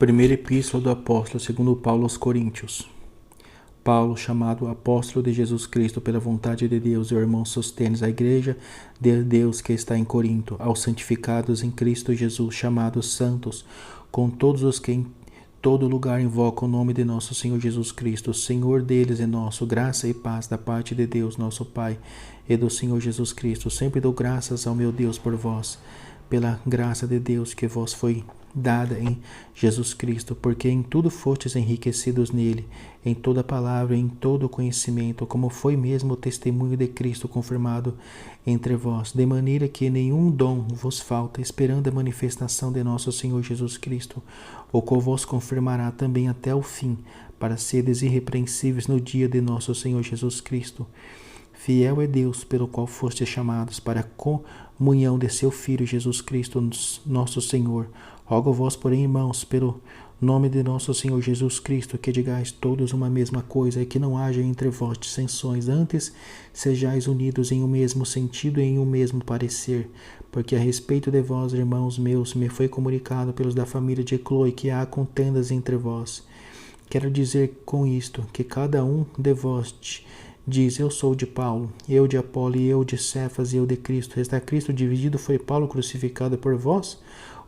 Primeira Epístola do Apóstolo segundo Paulo aos Coríntios. Paulo, chamado apóstolo de Jesus Cristo pela vontade de Deus, e o irmão Sostênes, a igreja de Deus que está em Corinto, aos santificados em Cristo Jesus, chamados santos, com todos os que em todo lugar invocam o nome de nosso Senhor Jesus Cristo, Senhor deles e nosso, graça e paz da parte de Deus, nosso Pai, e do Senhor Jesus Cristo. Sempre dou graças ao meu Deus por vós, pela graça de Deus que vos foi dada em Jesus Cristo, porque em tudo fostes enriquecidos nele, em toda palavra e em todo conhecimento, como foi mesmo o testemunho de Cristo confirmado entre vós, de maneira que nenhum dom vos falta, esperando a manifestação de nosso Senhor Jesus Cristo, o qual vos confirmará também até o fim, para seres irrepreensíveis no dia de nosso Senhor Jesus Cristo. Fiel é Deus, pelo qual fostes chamados para a comunhão de seu Filho Jesus Cristo, nosso Senhor. Rogo-vos, porém, irmãos, pelo nome de nosso Senhor Jesus Cristo, que digais todos uma mesma coisa, e que não haja entre vós dissensões, antes sejais unidos em um mesmo sentido e em um mesmo parecer. Porque a respeito de vós, irmãos meus, me foi comunicado pelos da família de Cloe que há contendas entre vós. Quero dizer com isto que cada um de vós diz: eu sou de Paulo, eu de Apolo, e eu de Cefas, e eu de Cristo. Está Cristo dividido? Foi Paulo crucificado por vós?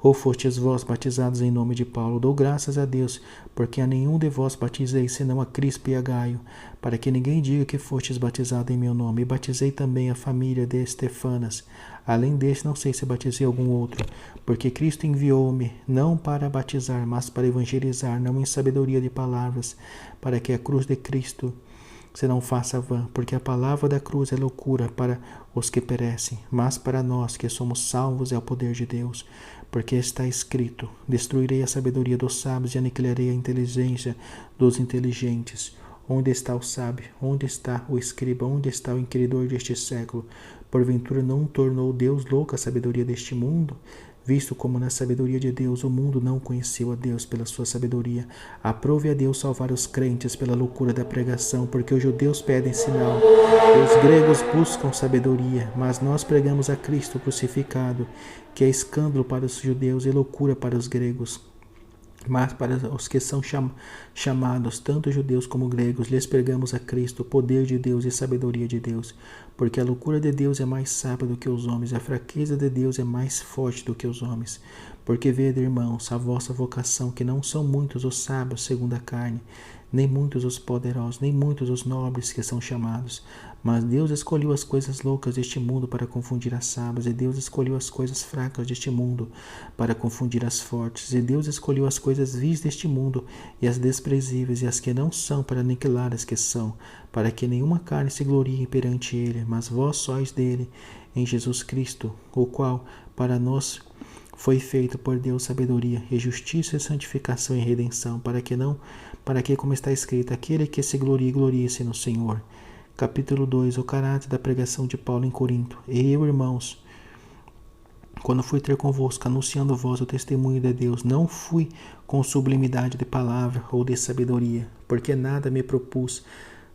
Ou fostes vós batizados em nome de Paulo? Dou graças a Deus, porque a nenhum de vós batizei, senão a Crispo e a Gaio, para que ninguém diga que fostes batizado em meu nome. E batizei também a família de Estefanas. Além deste, não sei se batizei algum outro, porque Cristo enviou-me, não para batizar, mas para evangelizar, não em sabedoria de palavras, para que a cruz de Cristo se não faça vã, porque a palavra da cruz é loucura para os que perecem, mas para nós que somos salvos é o poder de Deus. Porque está escrito: destruirei a sabedoria dos sábios e aniquilarei a inteligência dos inteligentes. Onde está o sábio? Onde está o escriba? Onde está o inquiridor deste século? Porventura não tornou Deus louca a sabedoria deste mundo? Visto como na sabedoria de Deus o mundo não conheceu a Deus pela sua sabedoria, aprove a Deus salvar os crentes pela loucura da pregação, porque os judeus pedem sinal e os gregos buscam sabedoria, mas nós pregamos a Cristo crucificado, que é escândalo para os judeus e loucura para os gregos. Mas para os que são chamados, tanto judeus como gregos, lhes pregamos a Cristo, poder de Deus e sabedoria de Deus. Porque a loucura de Deus é mais sábia do que os homens, e a fraqueza de Deus é mais forte do que os homens. Porque vede, irmãos, a vossa vocação, que não são muitos os sábios segundo a carne, nem muitos os poderosos, nem muitos os nobres que são chamados. Mas Deus escolheu as coisas loucas deste mundo para confundir as sábias, e Deus escolheu as coisas fracas deste mundo para confundir as fortes, e Deus escolheu as coisas vis deste mundo, e as desprezíveis, e as que não são, para aniquilar as que são, para que nenhuma carne se glorie perante ele, mas vós sois dele, em Jesus Cristo, o qual para nós foi feito por Deus sabedoria e justiça e santificação e redenção, para que, como está escrito, aquele que se glorie, glorie-se no Senhor. Capítulo 2. O caráter da pregação de Paulo em Corinto. E eu, irmãos, quando fui ter convosco, anunciando vós o testemunho de Deus, não fui com sublimidade de palavra ou de sabedoria, porque nada me propus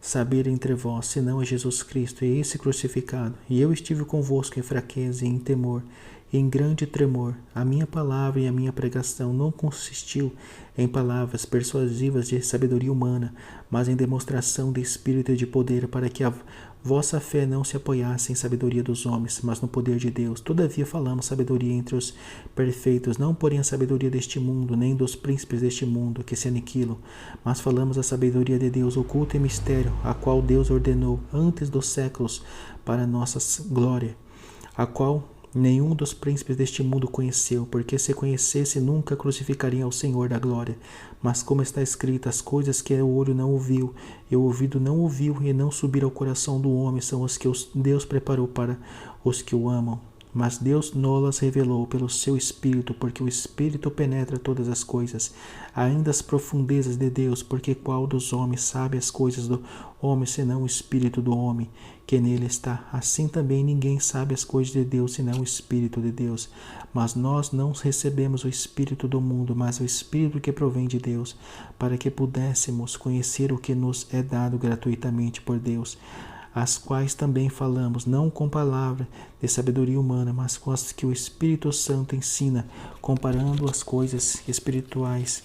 saber entre vós, senão a Jesus Cristo e esse crucificado. E eu estive convosco em fraqueza e em temor, e em grande tremor. A minha palavra e a minha pregação não consistiu em palavras persuasivas de sabedoria humana, mas em demonstração de espírito e de poder, para que a vossa fé não se apoiasse em sabedoria dos homens, mas no poder de Deus. Todavia falamos sabedoria entre os perfeitos, não porém a sabedoria deste mundo, nem dos príncipes deste mundo, que se aniquilam, mas falamos a sabedoria de Deus oculta em mistério, a qual Deus ordenou antes dos séculos para nossa glória, a qual nenhum dos príncipes deste mundo conheceu, porque se conhecesse nunca crucificariam ao Senhor da glória. Mas como está escrito, as coisas que o olho não ouviu, e o ouvido não ouviu, e não subiram ao coração do homem, são as que Deus preparou para os que o amam. Mas Deus nolas revelou pelo seu Espírito, porque o Espírito penetra todas as coisas, ainda as profundezas de Deus, porque qual dos homens sabe as coisas do homem, senão o Espírito do homem, que nele está? Assim também ninguém sabe as coisas de Deus, senão o Espírito de Deus. Mas nós não recebemos o Espírito do mundo, mas o Espírito que provém de Deus, para que pudéssemos conhecer o que nos é dado gratuitamente por Deus, as quais também falamos, não com palavra de sabedoria humana, mas com as que o Espírito Santo ensina, comparando as coisas espirituais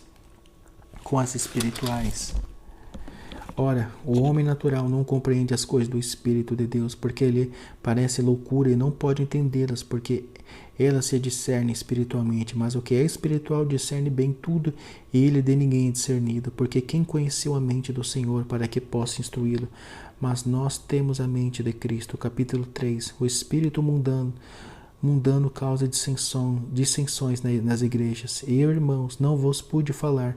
com as espirituais. Ora, o homem natural não compreende as coisas do Espírito de Deus, porque lhe parece loucura e não pode entendê-las, porque elas se discernem espiritualmente. Mas o que é espiritual discerne bem tudo, e ele de ninguém é discernido, porque quem conheceu a mente do Senhor para que possa instruí-lo? Mas nós temos a mente de Cristo. Capítulo 3. O espírito mundano causa dissensões nas igrejas. E eu, irmãos, não vos pude falar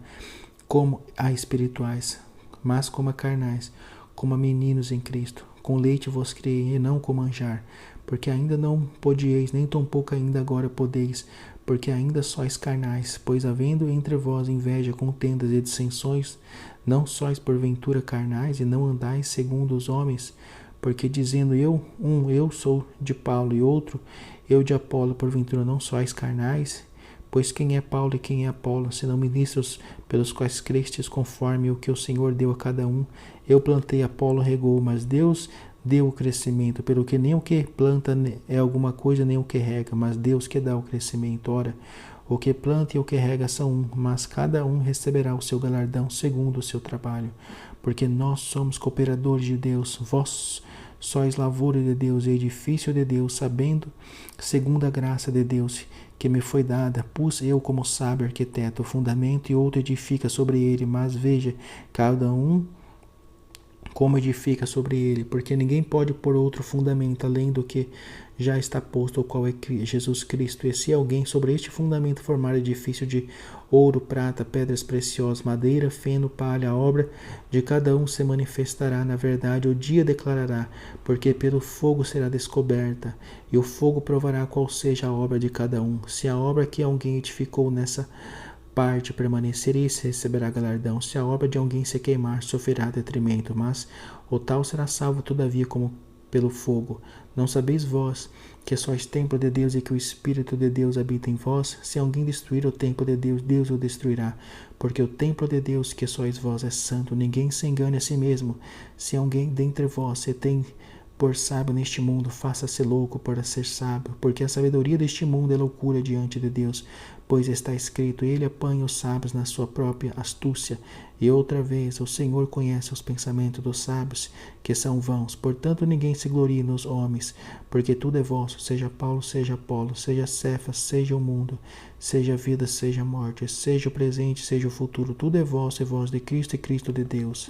como a espirituais, mas como a carnais, como a meninos em Cristo. Com leite vos criei, e não com manjar, porque ainda não podieis, nem tampouco ainda agora podeis, porque ainda sois carnais. Pois havendo entre vós inveja, contendas e dissensões, não sois porventura carnais, e não andais segundo os homens? Porque dizendo eu sou de Paulo, e outro, eu de Apolo, porventura não sois carnais? Pois quem é Paulo e quem é Apolo, senão ministros pelos quais crestes conforme o que o Senhor deu a cada um? Eu plantei, Apolo regou, mas Deus deu o crescimento, pelo que nem o que planta é alguma coisa, nem o que rega, mas Deus que dá o crescimento. Ora, o que planta e o que rega são um, mas cada um receberá o seu galardão segundo o seu trabalho. Porque nós somos cooperadores de Deus, vós sois lavoura de Deus e edifício de Deus, sabendo, segundo a graça de Deus que me foi dada, pus eu como sábio arquiteto o fundamento, e outro edifica sobre ele. Mas veja, cada um como edifica sobre ele, porque ninguém pode pôr outro fundamento além do que já está posto, o qual é Jesus Cristo. E se alguém sobre este fundamento formar edifício de ouro, prata, pedras preciosas, madeira, feno, palha, a obra de cada um se manifestará, na verdade o dia declarará, porque pelo fogo será descoberta, e o fogo provará qual seja a obra de cada um. Se a obra que alguém edificou nessa parte permanecer, esse receberá galardão. Se a obra de alguém se queimar, sofrerá detrimento, mas o tal será salvo todavia como pelo fogo. Não sabeis vós que sois templo de Deus e que o Espírito de Deus habita em vós? Se alguém destruir o templo de Deus, Deus o destruirá, porque o templo de Deus que sois vós é santo. Ninguém se engane a si mesmo. Se alguém dentre vós se tem por sábio neste mundo, faça-se louco para ser sábio, porque a sabedoria deste mundo é loucura diante de Deus. Pois está escrito, ele apanha os sábios na sua própria astúcia. E outra vez, o Senhor conhece os pensamentos dos sábios, que são vãos. Portanto, ninguém se glorie nos homens, porque tudo é vosso, seja Paulo, seja Apolo, seja Cefas, seja o mundo, seja vida, seja morte, seja o presente, seja o futuro. Tudo é vosso, e vós de Cristo e Cristo de Deus.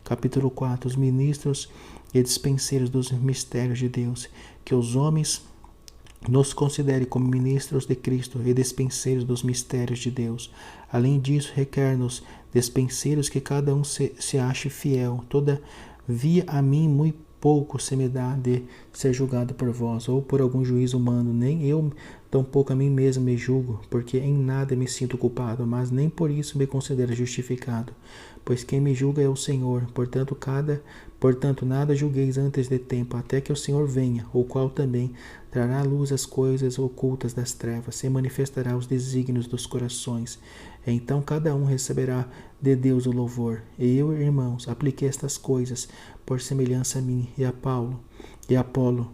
Capítulo 4. Os ministros e dispenseiros dos mistérios de Deus, que os homens nos considere como ministros de Cristo e dispenseiros dos mistérios de Deus. Além disso, requer-nos dispenseiros que cada um se ache fiel. Todavia a mim muito pouco se me dá de ser julgado por vós, ou por algum juízo humano, nem eu tampouco a mim mesmo me julgo, porque em nada me sinto culpado, mas nem por isso me considero justificado, pois quem me julga é o Senhor. Portanto, nada julgueis antes de tempo, até que o Senhor venha, o qual também trará à luz as coisas ocultas das trevas, e manifestará os desígnios dos corações. Então cada um receberá de Deus o louvor. E eu, irmãos, apliquei estas coisas por semelhança a mim e a Paulo e a Apolo,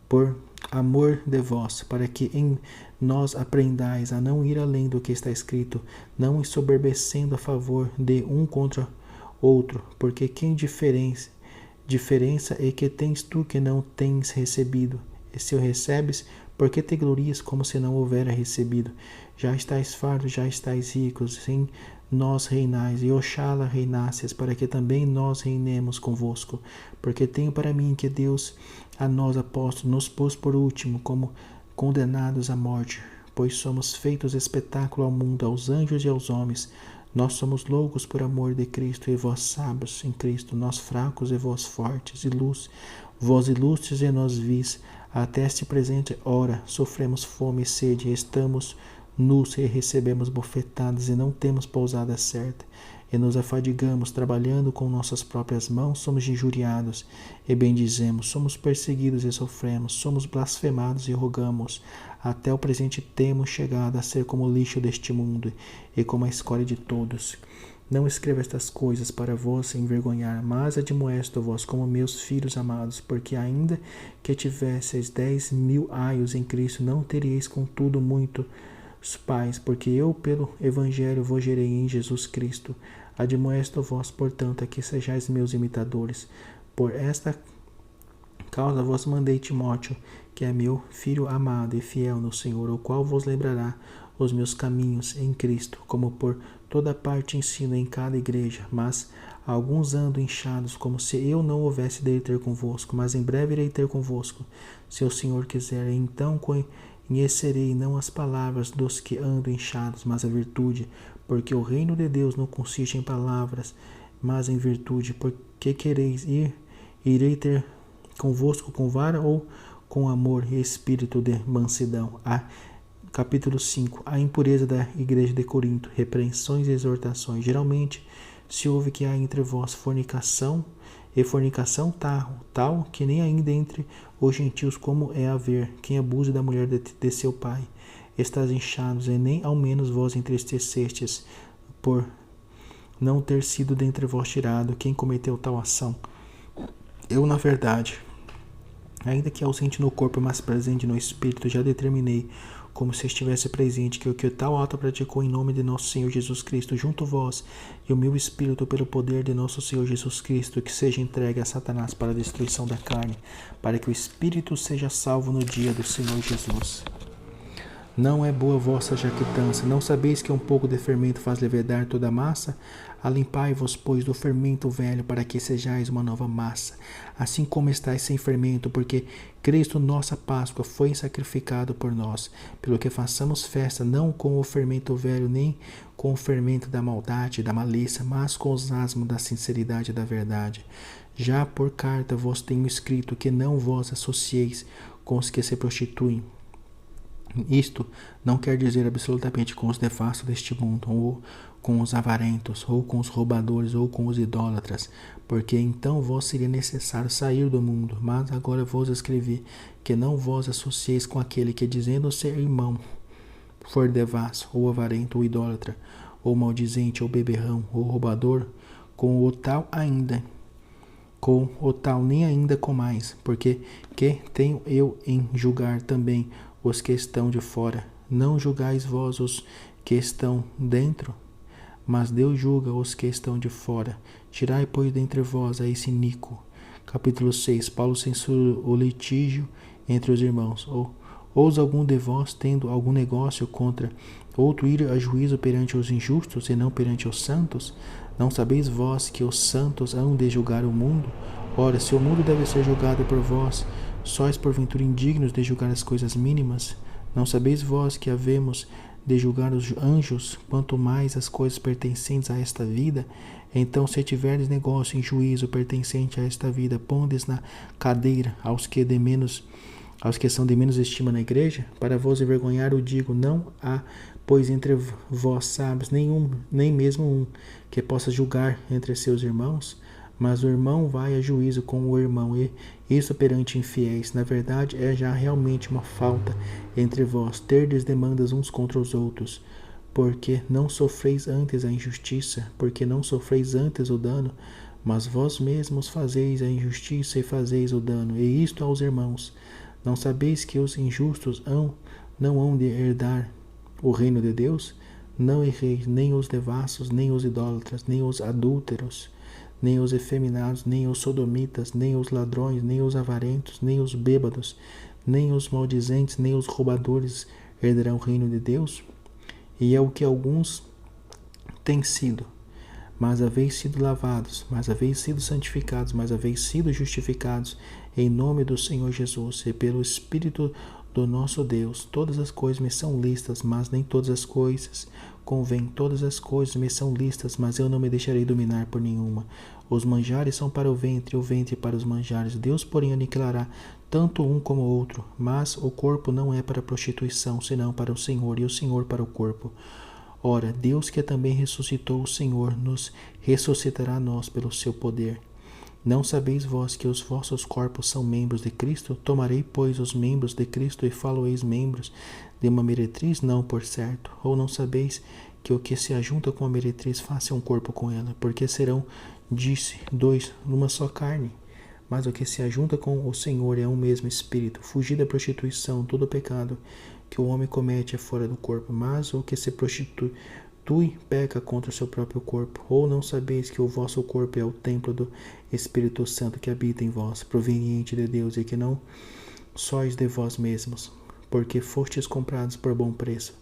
por amor de vós, para que em nós aprendais a não ir além do que está escrito, não ensoberbecendo a favor de um contra outro, porque quem diferença é que tens tu que não tens recebido? E se o recebes, por que te glorias como se não houvera recebido? Já estáis fartos, já estáis ricos, sim, nós reinais, e oxalá reinasses, para que também nós reinemos convosco. Porque tenho para mim que Deus a nós apóstolos nos pôs por último, como condenados à morte, pois somos feitos espetáculo ao mundo, aos anjos e aos homens. Nós somos loucos por amor de Cristo, e vós sábios em Cristo, nós fracos e vós fortes, vós ilustres e nós vis. Até este presente hora sofremos fome e sede, estamos nus e recebemos bofetadas, e não temos pousada certa, e nos afadigamos trabalhando com nossas próprias mãos, somos injuriados e bendizemos, somos perseguidos e sofremos, somos blasfemados e rogamos. Até o presente temos chegado a ser como o lixo deste mundo e como a escória de todos. Não escrevo estas coisas para vos envergonhar, mas admoesto-vos como meus filhos amados, porque ainda que tivesseis 10.000 aios em Cristo, não teríeis contudo muito pais, porque eu pelo Evangelho vos gerei em Jesus Cristo. Admoesto-vos, portanto, a que sejais meus imitadores. Por esta causa vos mandei Timóteo, que é meu filho amado e fiel no Senhor, o qual vos lembrará os meus caminhos em Cristo, como por toda parte ensino em cada igreja. Mas alguns andam inchados, como se eu não houvesse de ir ter convosco, mas em breve irei ter convosco, se o Senhor quiser. E então conhecerei não as palavras dos que andam inchados, mas a virtude, porque o reino de Deus não consiste em palavras, mas em virtude. Porque quereis ir, irei ter convosco com vara ou com amor e espírito de mansidão. Capítulo 5. A impureza da igreja de Corinto, repreensões e exortações. Geralmente se ouve que há entre vós fornicação, e fornicação tal que nem ainda entre os gentios como é haver quem abuse da mulher de seu pai. Estás inchados, e nem ao menos vós entristecestes por não ter sido dentre vós tirado quem cometeu tal ação. Eu, na verdade, ainda que ausente no corpo, mas presente no espírito, já determinei, como se estivesse presente, que o que tal ato praticou em nome de nosso Senhor Jesus Cristo, junto vós e o meu espírito, pelo poder de nosso Senhor Jesus Cristo, que seja entregue a Satanás para a destruição da carne, para que o espírito seja salvo no dia do Senhor Jesus. Não é boa vossa jactância. Não sabeis que um pouco de fermento faz levedar toda a massa? Alimpai-vos, pois, do fermento velho, para que sejais uma nova massa, assim como estáis sem fermento, porque Cristo, nossa Páscoa, foi sacrificado por nós, pelo que façamos festa, não com o fermento velho, nem com o fermento da maldade e da malícia, mas com os asmos da sinceridade e da verdade. Já por carta vos tenho escrito que não vos associeis com os que se prostituem. Isto não quer dizer absolutamente com os nefastos deste mundo, ou com os avarentos, ou com os roubadores, ou com os idólatras, porque então vos seria necessário sair do mundo. Mas agora vos escrevi que não vos associeis com aquele que, dizendo ser irmão, for devasso, ou avarento, ou idólatra, ou maldizente, ou beberrão, ou roubador, com o tal ainda, com o tal nem ainda com mais, porque que tenho eu em julgar também os que estão de fora? Não julgais vós os que estão dentro, mas Deus julga os que estão de fora. Tirai, pois, dentre vós a esse iníquo. Capítulo 6. Paulo censura o litígio entre os irmãos. Ousa algum de vós, tendo algum negócio contra outro, ir a juízo perante os injustos e não perante os santos? Não sabeis vós que os santos hão de julgar o mundo? Ora, se o mundo deve ser julgado por vós, sois porventura indignos de julgar as coisas mínimas? Não sabeis vós que havemos de julgar os anjos, quanto mais as coisas pertencentes a esta vida? Então, se tiverdes negócio em juízo pertencente a esta vida, pondes na cadeira aos que são de menos estima na igreja? Para vos envergonhar o digo, não há, pois, entre vós sábios, nem mesmo um, que possa julgar entre seus irmãos? Mas o irmão vai a juízo com o irmão, e isso perante infiéis. Na verdade, é já realmente uma falta entre vós, terdes demandas uns contra os outros. Porque não sofreis antes a injustiça, porque não sofreis antes o dano, mas vós mesmos fazeis a injustiça e fazeis o dano, e isto aos irmãos. Não sabeis que os injustos não hão de herdar o reino de Deus? Não erreis, nem os devassos, nem os idólatras, nem os adúlteros, nem os efeminados, nem os sodomitas, nem os ladrões, nem os avarentos, nem os bêbados, nem os maldizentes, nem os roubadores herdarão o reino de Deus? E é o que alguns têm sido. Mas haveis sido lavados, mas haveis sido santificados, mas haveis sido justificados em nome do Senhor Jesus e pelo Espírito do nosso Deus. Todas as coisas me são listas, mas nem todas as coisas convêm. Todas as coisas me são listas, mas eu não me deixarei dominar por nenhuma. Os manjares são para o ventre para os manjares. Deus, porém, aniquilará tanto um como o outro. Mas o corpo não é para a prostituição, senão para o Senhor, e o Senhor para o corpo. Ora, Deus, que também ressuscitou o Senhor, nos ressuscitará a nós pelo seu poder. Não sabeis vós que os vossos corpos são membros de Cristo? Tomarei, pois, os membros de Cristo e falo-eis membros de uma meretriz? Não, por certo. Ou não sabeis que o que se ajunta com a meretriz faça um corpo com ela? Porque serão, disse, dois numa só carne. mas o que se ajunta com o Senhor é um mesmo espírito. Fugir da prostituição, todo pecado que o homem comete é fora do corpo, mas o que se prostitui peca contra o seu próprio corpo. Ou não sabeis que o vosso corpo é o templo do Espírito Santo que habita em vós, proveniente de Deus, e que não sois de vós mesmos, porque fostes comprados por bom preço.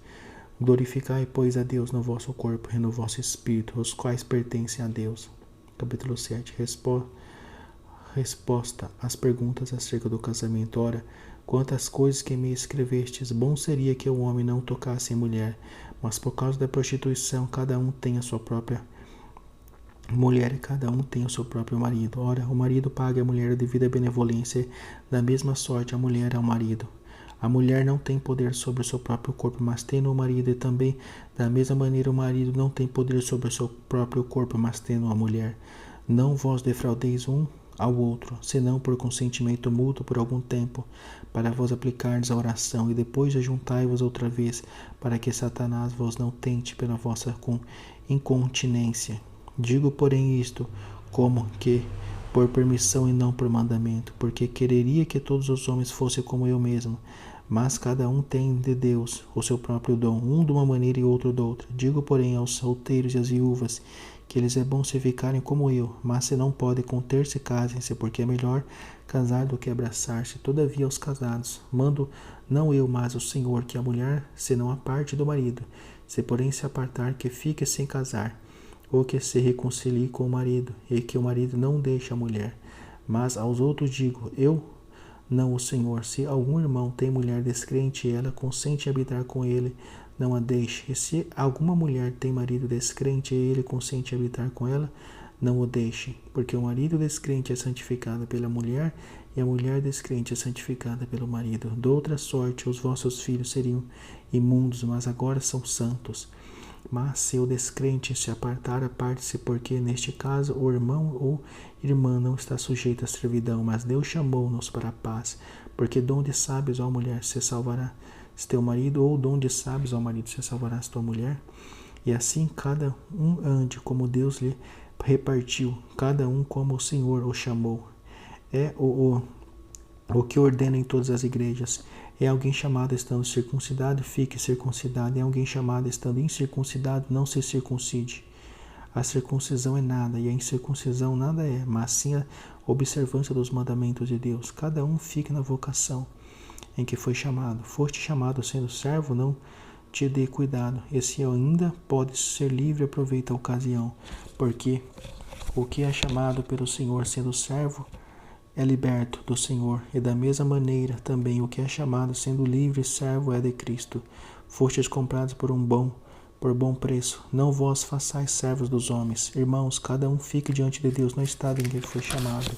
Glorificai, pois, a Deus no vosso corpo e no vosso espírito, os quais pertencem a Deus. Capítulo 7. Resposta às perguntas acerca do casamento. Ora, quanto às coisas que me escrevestes, bom seria que o homem não tocasse em mulher, mas por causa da prostituição, cada um tem a sua própria mulher e cada um tem o seu próprio marido. Ora, o marido paga à mulher a devida benevolência, da mesma sorte a mulher ao marido. A mulher não tem poder sobre o seu próprio corpo, mas tendo o marido, e também, da mesma maneira, o marido não tem poder sobre o seu próprio corpo, mas tendo a mulher. Não vos defraudeis um ao outro, senão por consentimento mútuo por algum tempo, para vos aplicardes à oração, e depois ajuntai-vos outra vez, para que Satanás vos não tente pela vossa incontinência. Digo, porém, isto como que por permissão e não por mandamento, porque quereria que todos os homens fossem como eu mesmo, mas cada um tem de Deus o seu próprio dom, um de uma maneira e outro de outra. Digo, porém, aos solteiros e às viúvas, que eles é bom se ficarem como eu, mas se não podem conter-se, casem-se, porque é melhor casar do que abraçar-se. Todavia, aos casados, mando não eu, mas o Senhor, que a mulher se não aparte do marido, se porém se apartar, que fique sem casar, ou que se reconcilie com o marido, e que o marido não deixe a mulher. Mas aos outros digo, eu não o Senhor, se algum irmão tem mulher descrente e ela consente em habitar com ele, não a deixe. E se alguma mulher tem marido descrente e ele consente em habitar com ela, não o deixe. Porque o marido descrente é santificado pela mulher, e a mulher descrente é santificada pelo marido. De outra sorte, os vossos filhos seriam imundos, mas agora são santos. Mas se o descrente se apartar, aparte-se, porque neste caso o irmão ou irmã não está sujeito à servidão, mas Deus chamou-nos para a paz. Porque donde sabes, ó mulher, se salvará teu marido, ou donde sabes, ó marido, se salvarás tua mulher? E assim cada um ande como Deus lhe repartiu, cada um como o Senhor o chamou. É o que ordena em todas as igrejas. É alguém chamado estando circuncidado, fique circuncidado. É alguém chamado estando incircuncidado, não se circuncide. A circuncisão é nada, e a incircuncisão nada é, mas sim a observância dos mandamentos de Deus. Cada um fique na vocação em que foi chamado. Foste chamado sendo servo, não te dê cuidado. E se ainda pode ser livre, aproveita a ocasião, porque o que é chamado pelo Senhor sendo servo é liberto do Senhor, e da mesma maneira também o que é chamado sendo livre servo é de Cristo. Fostes comprados por bom preço. Não vos façais servos dos homens. Irmãos, cada um fique diante de Deus no estado em que foi chamado.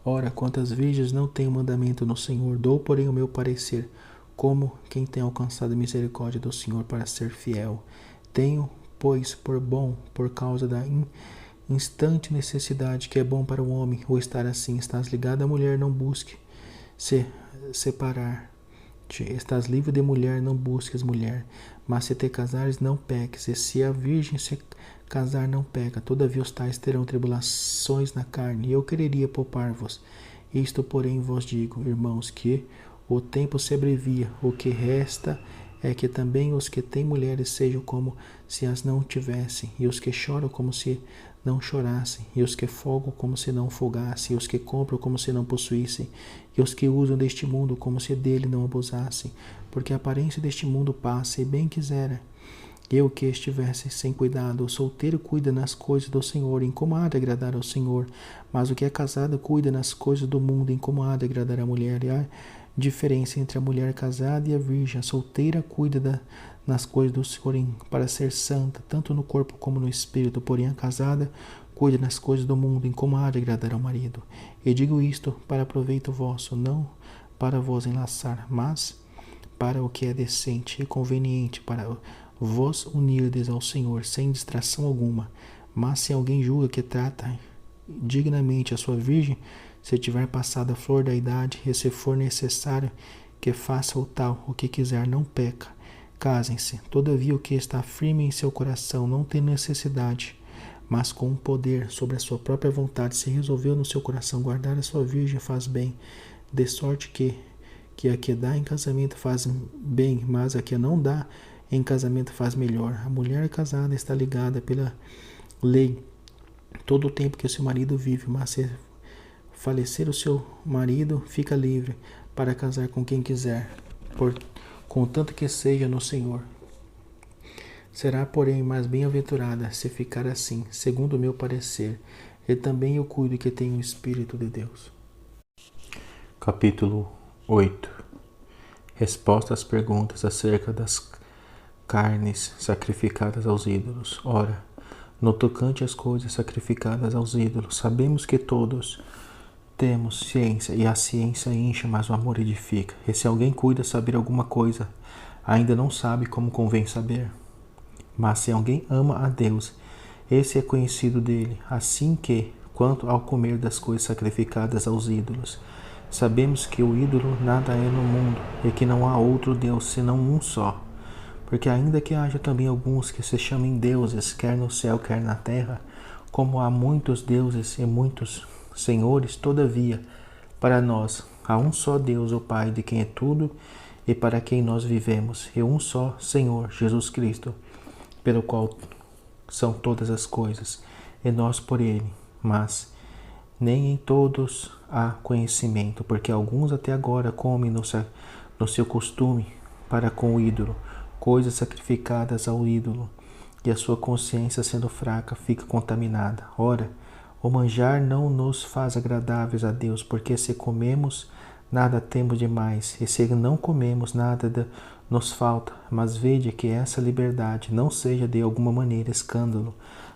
Ora, quantas virgens não tenho mandamento no Senhor, dou, porém, o meu parecer, como quem tem alcançado a misericórdia do Senhor para ser fiel. Tenho, pois, por bom, por causa da instante necessidade, que é bom para o homem, ou estar assim. Estás ligado à mulher, não busque se separar-te. Estás livre de mulher, não busques mulher. Mas se te casares, não peques. E se a virgem se casar, não peca. Todavia os tais terão tribulações na carne, e eu quereria poupar-vos. Isto, porém, vos digo, irmãos, que o tempo se abrevia. O que resta é que também os que têm mulheres sejam como se as não tivessem, e os que choram como se não chorassem, e os que folgam como se não folgassem, e os que compram como se não possuíssem, e os que usam deste mundo como se dele não abusassem, porque a aparência deste mundo passa, e bem quisera eu que estivesse sem cuidado. O solteiro cuida nas coisas do Senhor, em como há de agradar ao Senhor, mas o que é casado cuida nas coisas do mundo, em como há de agradar à mulher. E há diferença entre a mulher casada e a virgem. A solteira cuida nas coisas do Senhor para ser santa, tanto no corpo como no espírito, porém a casada cuida nas coisas do mundo, em como há de agradar ao marido. E digo isto para proveito vosso, não para vos enlaçar, mas para o que é decente e conveniente, para vos unirdes ao Senhor, sem distração alguma. Mas se alguém julga que trata dignamente a sua virgem, se tiver passado a flor da idade, e se for necessário que faça o tal, o que quiser, não peca. Casem-se. Todavia o que está firme em seu coração não tem necessidade, mas com poder sobre a sua própria vontade, se resolveu no seu coração guardar a sua virgem, faz bem, de sorte que a que dá em casamento faz bem, mas a que não dá em casamento faz melhor. A mulher casada está ligada pela lei todo o tempo que o seu marido vive, mas se falecer o seu marido, fica livre para casar com quem quiser, contanto que seja no Senhor. Será, porém, mais bem-aventurada se ficar assim, segundo o meu parecer, e também eu cuido que tenho o Espírito de Deus. Capítulo 8. Resposta às perguntas acerca das carnes sacrificadas aos ídolos. Ora, no tocante às coisas sacrificadas aos ídolos, sabemos que todos temos ciência, e a ciência incha, mas o amor edifica. E se alguém cuida saber alguma coisa, ainda não sabe como convém saber. Mas se alguém ama a Deus, esse é conhecido dele, assim que, quanto ao comer das coisas sacrificadas aos ídolos, sabemos que o ídolo nada é no mundo, e que não há outro Deus senão um só. Porque ainda que haja também alguns que se chamem deuses, quer no céu, quer na terra, como há muitos deuses e muitos senhores, todavia, para nós há um só Deus, o Pai, de quem é tudo e para quem nós vivemos, e um só Senhor, Jesus Cristo, pelo qual são todas as coisas, e nós por ele. Mas nem em todos há conhecimento, porque alguns até agora comem no seu costume para com o ídolo, coisas sacrificadas ao ídolo, e a sua consciência, sendo fraca, fica contaminada. Ora, o manjar não nos faz agradáveis a Deus, porque se comemos, nada temos demais, e se não comemos, nada nos falta. Mas vede que essa liberdade não seja de alguma maneira escândalo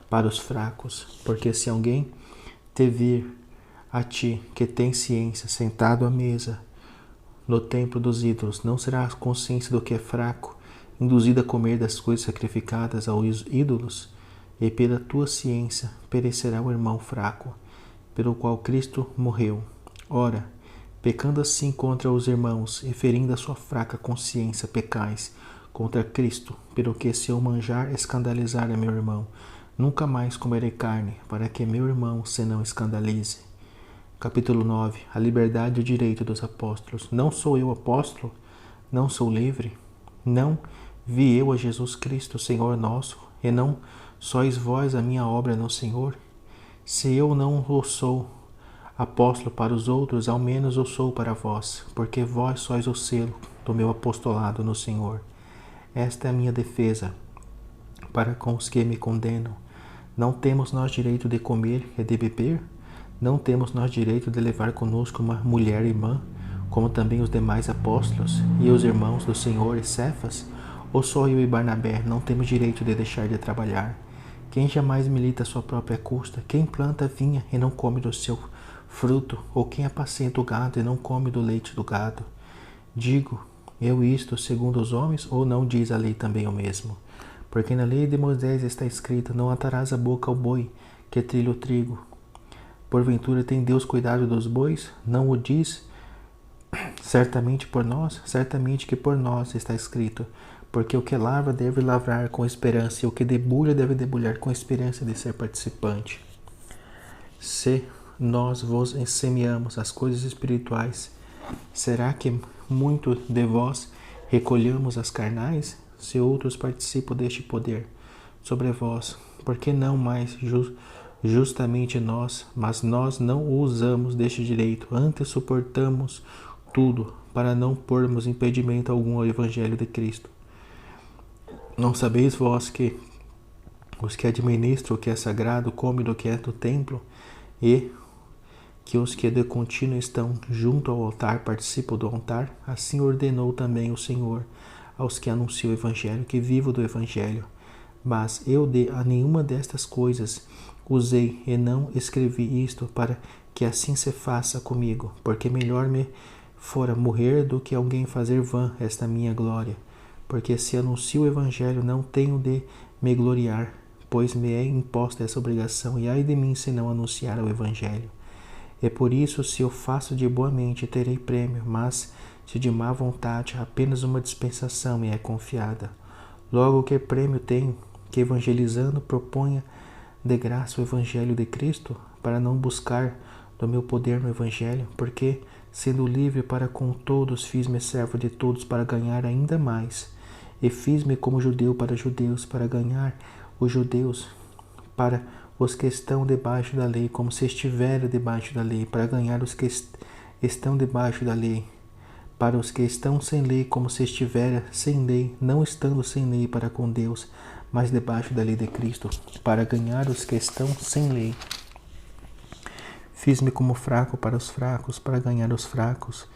para os fracos, porque se alguém te vir a ti, que tem ciência, sentado à mesa no templo dos ídolos, não será a consciência do que é fraco induzido a comer das coisas sacrificadas aos ídolos? E pela tua ciência perecerá o irmão fraco, pelo qual Cristo morreu. Ora, pecando assim contra os irmãos e ferindo a sua fraca consciência, pecais contra Cristo, pelo que se eu manjar escandalizar a meu irmão, nunca mais comerei carne, para que meu irmão se não escandalize. Capítulo 9. A liberdade e o direito dos apóstolos. Não sou eu apóstolo? Não sou livre? Não vi eu a Jesus Cristo, Senhor nosso, e não sois vós a minha obra no Senhor? Se eu não o sou apóstolo para os outros, ao menos o sou para vós, porque vós sois o selo do meu apostolado no Senhor. Esta é a minha defesa para com os que me condenam. Não temos nós direito de comer e de beber? Não temos nós direito de levar conosco uma mulher irmã, como também os demais apóstolos e os irmãos do Senhor e Cefas? Ou só eu e Barnabé não temos direito de deixar de trabalhar? Quem jamais milita a sua própria custa? Quem planta vinha e não come do seu fruto? Ou quem apacenta o gado e não come do leite do gado? Digo eu isto segundo os homens, ou não diz a lei também o mesmo? Porque na lei de Moisés está escrito: não atarás a boca ao boi que trilha o trigo. Porventura tem Deus cuidado dos bois? Não o diz certamente por nós? Certamente que por nós está escrito: porque o que lavra deve lavrar com esperança, e o que debulha deve debulhar com esperança de ser participante. Se nós vos semeamos as coisas espirituais, será que muito de vós recolhemos as carnais? Se outros participam deste poder sobre vós, por que não mais justamente nós? Mas nós não usamos deste direito, antes suportamos tudo, para não pormos impedimento algum ao Evangelho de Cristo. Não sabeis vós que os que administram o que é sagrado comem do que é do templo, e que os que de contínuo estão junto ao altar participam do altar? Assim ordenou também o Senhor aos que anunciam o Evangelho, que vivam do Evangelho. Mas eu a nenhuma destas coisas usei, e não escrevi isto para que assim se faça comigo, porque melhor me fora morrer do que alguém fazer vã esta minha glória. Porque se anuncio o Evangelho, não tenho de me gloriar, pois me é imposta essa obrigação, e ai de mim se não anunciar o Evangelho. E por isso, se eu faço de boa mente, terei prêmio, mas se de má vontade, apenas uma dispensação me é confiada. Logo, que prêmio tenho, que evangelizando proponha de graça o Evangelho de Cristo, para não buscar do meu poder no Evangelho, porque, sendo livre para com todos, fiz-me servo de todos para ganhar ainda mais. E fiz-me como judeu para judeus, para ganhar os judeus, para os que estão debaixo da lei, como se estivera debaixo da lei, para ganhar os que estão debaixo da lei, para os que estão sem lei, como se estivera sem lei, não estando sem lei para com Deus, mas debaixo da lei de Cristo, para ganhar os que estão sem lei. Fiz-me como fraco para os fracos, para ganhar os fracos.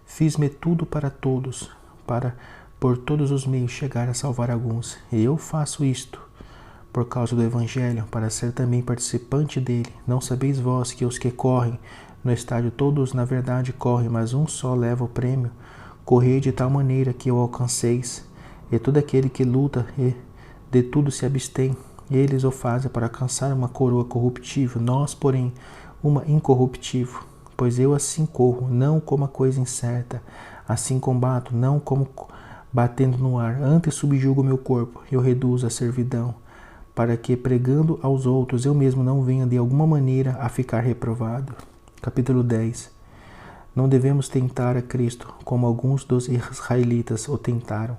Fiz-me tudo para todos, para por todos os meios chegar a salvar alguns. E eu faço isto por causa do Evangelho, para ser também participante dele. Não sabeis vós que os que correm no estádio todos na verdade correm, mas um só leva o prêmio? Correi de tal maneira que o alcanceis. E todo aquele que luta e de tudo se abstém, eles o fazem para alcançar uma coroa corruptível, nós, porém, uma incorruptível. Pois eu assim corro, não como a coisa incerta, assim combato, não como batendo no ar, antes subjugo o meu corpo, eu reduzo a servidão, para que, pregando aos outros, eu mesmo não venha de alguma maneira a ficar reprovado. Capítulo 10. Não devemos tentar a Cristo, como alguns dos israelitas o tentaram.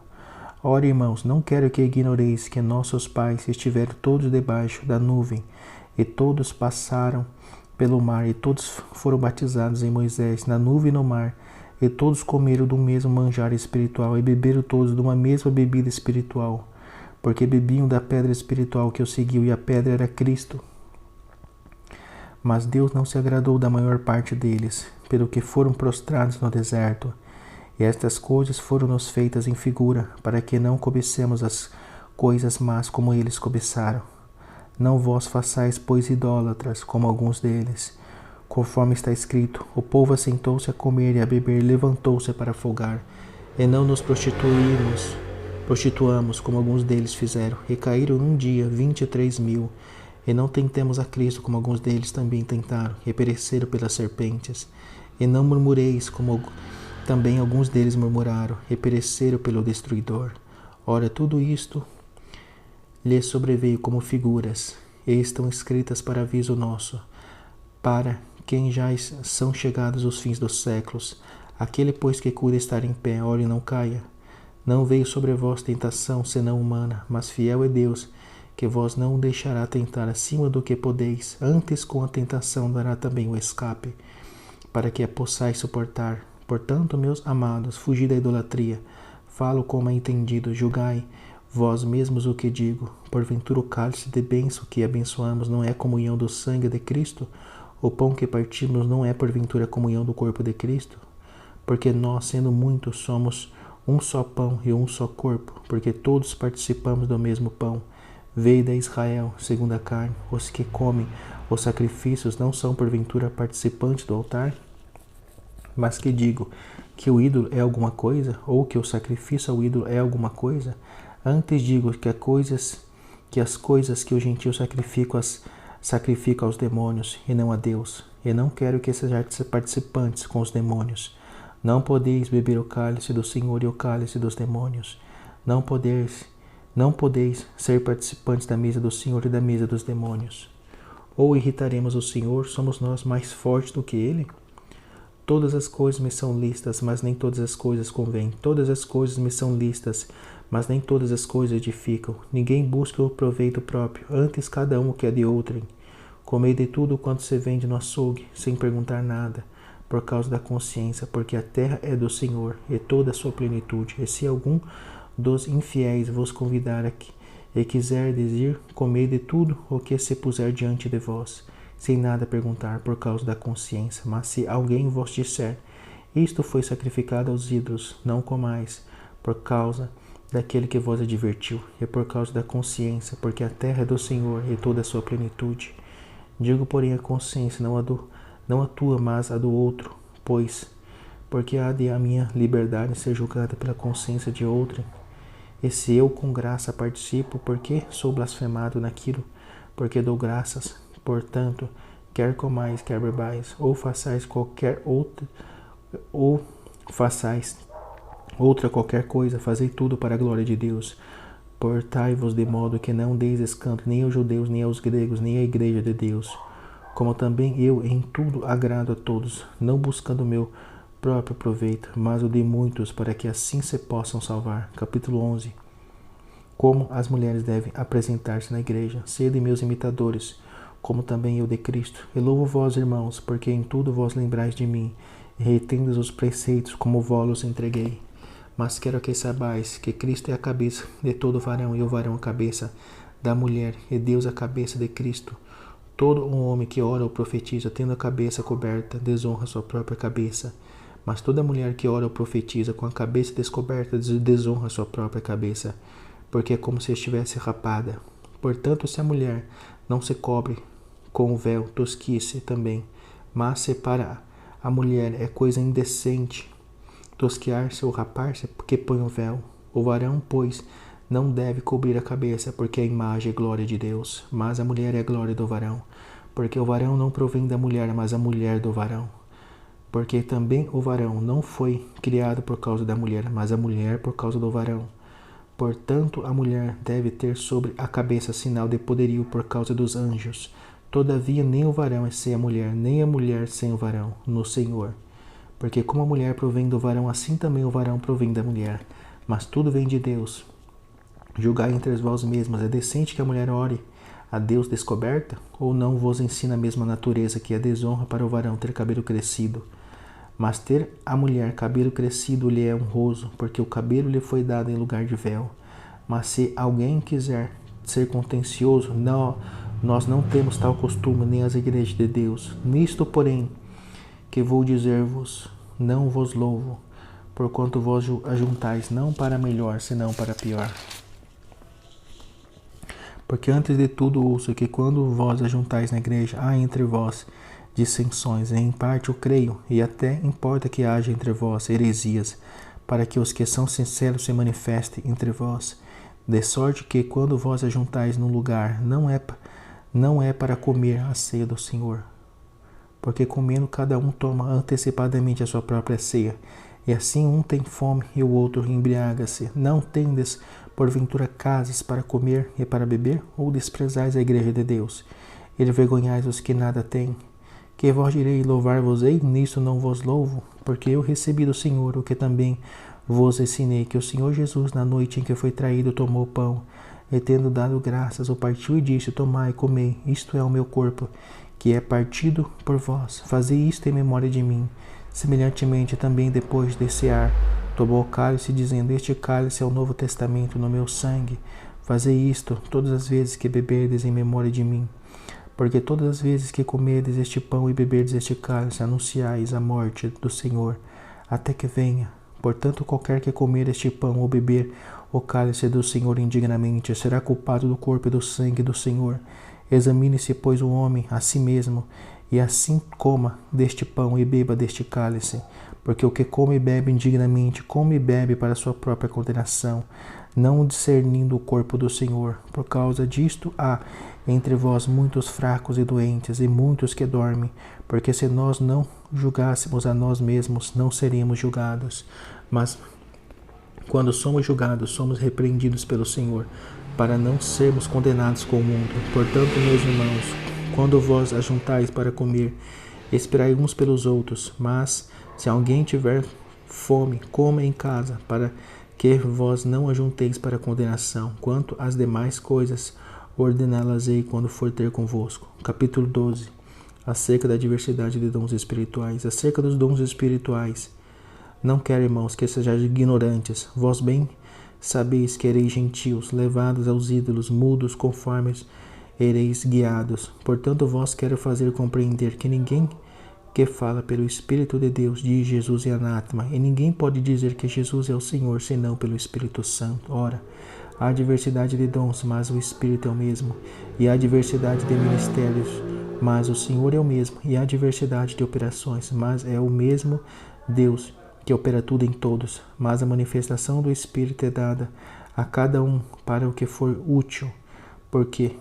Ora, irmãos, não quero que ignoreis que nossos pais estiveram todos debaixo da nuvem, e todos passaram pelo mar, e todos foram batizados em Moisés, na nuvem e no mar, e todos comeram do mesmo manjar espiritual, e beberam todos de uma mesma bebida espiritual, porque bebiam da pedra espiritual que os seguiu, e a pedra era Cristo. Mas Deus não se agradou da maior parte deles, pelo que foram prostrados no deserto. E estas coisas foram-nos feitas em figura, para que não cobicemos as coisas más como eles cobiçaram. Não vos façais, pois, idólatras, como alguns deles. Conforme está escrito, o povo assentou-se a comer e a beber, e levantou-se para folgar. E não nos prostituamos, como alguns deles fizeram, e caíram num dia 23.000. E não tentemos a Cristo, como alguns deles também tentaram, e pereceram pelas serpentes. E não murmureis, como também alguns deles murmuraram, e pereceram pelo destruidor. Ora, tudo isto lhes sobreveio como figuras, e estão escritas para aviso nosso, para quem já são chegados os fins dos séculos. Aquele, pois, que cuida estar em pé, ore e não caia. Não veio sobre vós tentação, senão humana, mas fiel é Deus, que vós não deixará tentar acima do que podeis, antes com a tentação dará também o escape, para que a possais suportar. Portanto, meus amados, fugi da idolatria. Falo como é entendido, julgai vós mesmos o que digo. Porventura o cálice de bênção que abençoamos não é comunhão do sangue de Cristo? O pão que partimos não é porventura comunhão do corpo de Cristo? Porque nós, sendo muitos, somos um só pão e um só corpo, porque todos participamos do mesmo pão. Veio a Israel, segundo a carne, os que comem os sacrifícios não são porventura participantes do altar? Mas que digo, que o ídolo é alguma coisa, ou que o sacrifício ao ídolo é alguma coisa? Antes digo que as coisas que os gentios sacrificam aos demônios, e não a Deus. E não quero que sejais participantes com os demônios. Não podeis beber o cálice do Senhor e o cálice dos demônios. Não podeis ser participantes da mesa do Senhor e da mesa dos demônios. Ou irritaremos o Senhor, somos nós mais fortes do que Ele? Todas as coisas me são lícitas, mas nem todas as coisas convêm. Todas as coisas me são lícitas, mas nem todas as coisas edificam. Ninguém busca o proveito próprio, antes cada um o que é de outrem. Comei de tudo quanto se vende no açougue, sem perguntar nada, por causa da consciência, porque a terra é do Senhor, e toda a sua plenitude. E se algum dos infiéis vos convidar aqui, e quiserdes ir, comei de tudo o que se puser diante de vós, sem nada perguntar, por causa da consciência. Mas se alguém vos disser, isto foi sacrificado aos ídolos, não comais, por causa daquele que vos advertiu, e por causa da consciência, porque a terra é do Senhor, e toda a sua plenitude. Digo, porém, a consciência, não a tua, mas a do outro, porque há de a minha liberdade ser julgada pela consciência de outrem. E se eu com graça participo, porque sou blasfemado naquilo, porque dou graças. Portanto, quer comais, quer bebais, ou façais outra qualquer coisa, fazei tudo para a glória de Deus. Portai-vos de modo que não deis escândalo nem aos judeus, nem aos gregos, nem à igreja de Deus. Como também eu em tudo agrado a todos, não buscando o meu próprio proveito, mas o de muitos, para que assim se possam salvar. Capítulo 11. Como as mulheres devem apresentar-se na igreja. Sede meus imitadores, como também eu de Cristo. E louvo vós, irmãos, porque em tudo vós lembrais de mim, e retendes os preceitos como vós entreguei. Mas quero que saibais que Cristo é a cabeça de todo varão, e o varão a cabeça da mulher, e Deus a cabeça de Cristo. Todo um homem que ora ou profetiza, tendo a cabeça coberta, desonra sua própria cabeça. Mas toda mulher que ora ou profetiza, com a cabeça descoberta, desonra sua própria cabeça, porque é como se estivesse rapada. Portanto, se a mulher não se cobre com o véu, tosquice também. Mas se para a mulher é coisa indecente tosquiar-se ou rapar-se, porque põe o véu. O varão, pois, não deve cobrir a cabeça, porque a imagem é glória de Deus, mas a mulher é a glória do varão. Porque o varão não provém da mulher, mas a mulher do varão. Porque também o varão não foi criado por causa da mulher, mas a mulher por causa do varão. Portanto, a mulher deve ter sobre a cabeça sinal de poderio por causa dos anjos. Todavia, nem o varão é sem a mulher, nem a mulher sem o varão, no Senhor. Porque como a mulher provém do varão, assim também o varão provém da mulher. Mas tudo vem de Deus. Julgai entre vós mesmos, é decente que a mulher ore a Deus descoberta? Ou não vos ensina a mesma natureza que é desonra para o varão ter cabelo crescido? Mas ter a mulher cabelo crescido lhe é honroso, porque o cabelo lhe foi dado em lugar de véu. Mas se alguém quiser ser contencioso, nós não temos tal costume, nem as igrejas de Deus. Nisto, porém, que vou dizer-vos, não vos louvo, porquanto vós ajuntais não para melhor, senão para pior. Porque antes de tudo ouço que quando vós ajuntais na igreja, há entre vós dissensões, e em parte eu creio, e até importa que haja entre vós heresias, para que os que são sinceros se manifestem entre vós, de sorte que quando vós ajuntais num lugar, não é para comer a ceia do Senhor. Porque comendo cada um toma antecipadamente a sua própria ceia, e assim um tem fome e o outro embriaga-se. Não tendes, porventura, casas para comer e para beber? Ou desprezais a igreja de Deus, e envergonhais os que nada têm? Que vós direi, louvar-vos-ei? Nisso não vos louvo, porque eu recebi do Senhor o que também vos ensinei, que o Senhor Jesus, na noite em que foi traído, tomou o pão, e tendo dado graças, o partiu e disse, tomai e comei, isto é o meu corpo, que é partido por vós. Fazei isto em memória de mim. Semelhantemente, também depois de cear, tomou o cálice, dizendo, este cálice é o novo testamento no meu sangue. Fazei isto todas as vezes que beberdes em memória de mim. Porque todas as vezes que comerdes este pão e beberdes este cálice, anunciais a morte do Senhor, até que venha. Portanto, qualquer que comer este pão ou beber o cálice do Senhor indignamente, será culpado do corpo e do sangue do Senhor. Examine-se, pois, o homem a si mesmo, e assim coma deste pão e beba deste cálice. Porque o que come e bebe indignamente, come e bebe para sua própria condenação, não discernindo o corpo do Senhor. Por causa disto há entre vós muitos fracos e doentes, e muitos que dormem, porque se nós não julgássemos a nós mesmos, não seríamos julgados. Mas quando somos julgados, somos repreendidos pelo Senhor, para não sermos condenados com o mundo. Portanto, meus irmãos, quando vós ajuntais para comer, esperai uns pelos outros. Mas se alguém tiver fome, coma em casa, para que vós não ajunteis para condenação. Quanto às demais coisas, ordená-las-ei quando for ter convosco. Capítulo 12. Acerca da diversidade de dons espirituais. Acerca dos dons espirituais. Não quero, irmãos, que sejais ignorantes. Vós bem sabeis que ereis gentios, levados aos ídolos, mudos, conformes ereis guiados. Portanto, vós quero fazer compreender que ninguém que fala pelo Espírito de Deus diz Jesus é anátema, e ninguém pode dizer que Jesus é o Senhor, senão pelo Espírito Santo. Ora, há diversidade de dons, mas o Espírito é o mesmo, e há diversidade de ministérios, mas o Senhor é o mesmo, e há diversidade de operações, mas é o mesmo Deus que opera tudo em todos. Mas a manifestação do Espírito é dada a cada um para o que for útil, porque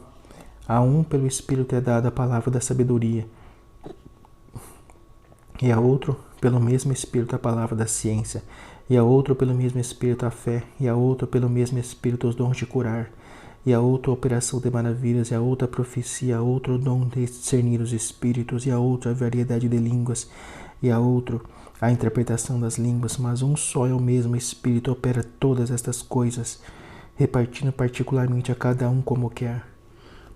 a um pelo Espírito é dada a palavra da sabedoria, e a outro pelo mesmo Espírito a palavra da ciência, e a outro pelo mesmo Espírito a fé, e a outro pelo mesmo Espírito os dons de curar, e a outra a operação de maravilhas, e a outra a profecia, a outro o dom de discernir os espíritos, e a outra a variedade de línguas, e a outro a interpretação das línguas, mas um só é o mesmo Espírito opera todas estas coisas, repartindo particularmente a cada um como quer.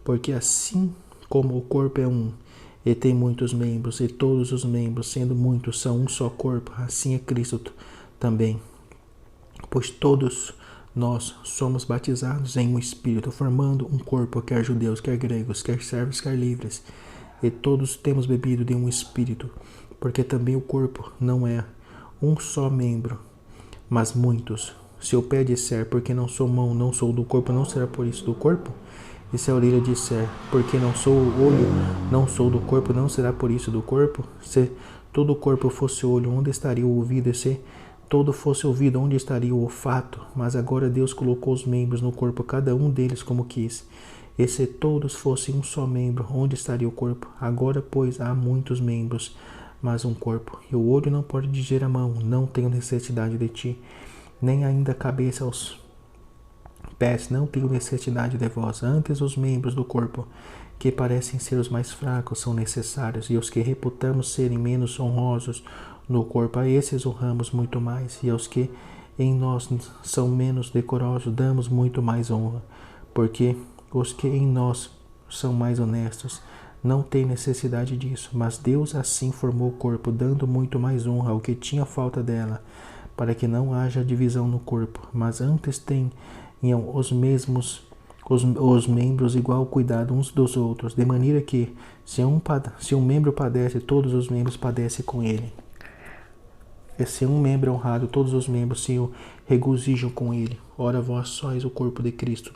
Porque assim como o corpo é um, e tem muitos membros, e todos os membros, sendo muitos, são um só corpo, assim é Cristo também. Pois todos nós somos batizados em um Espírito, formando um corpo, quer judeus, quer gregos, quer servos, quer livres, e todos temos bebido de um Espírito, porque também o corpo não é um só membro, mas muitos. Se o pé disser, porque não sou mão, não sou do corpo, não será por isso do corpo? E se a orelha disser, porque não sou o olho, não sou do corpo, não será por isso do corpo? Se todo o corpo fosse olho, onde estaria o ouvido? E se todo fosse ouvido, onde estaria o olfato? Mas agora Deus colocou os membros no corpo, cada um deles como quis. E se todos fossem um só membro, onde estaria o corpo? Agora, pois, há muitos membros, mas um corpo. E o olho não pode dizer à mão, não tenho necessidade de ti, nem ainda a cabeça aos pés, não tenho necessidade de vós. Antes os membros do corpo, que parecem ser os mais fracos, são necessários, e os que reputamos serem menos honrosos no corpo, a esses honramos muito mais, e aos que em nós são menos decorosos, damos muito mais honra, porque os que em nós são mais honestos não têm necessidade disso, mas Deus assim formou o corpo, dando muito mais honra ao que tinha falta dela, para que não haja divisão no corpo, mas antes tenham os mesmos os membros igual cuidado uns dos outros, de maneira que se um membro padece, todos os membros padecem com ele. E se um membro é honrado, todos os membros se regozijam com ele. Ora, vós sois o corpo de Cristo,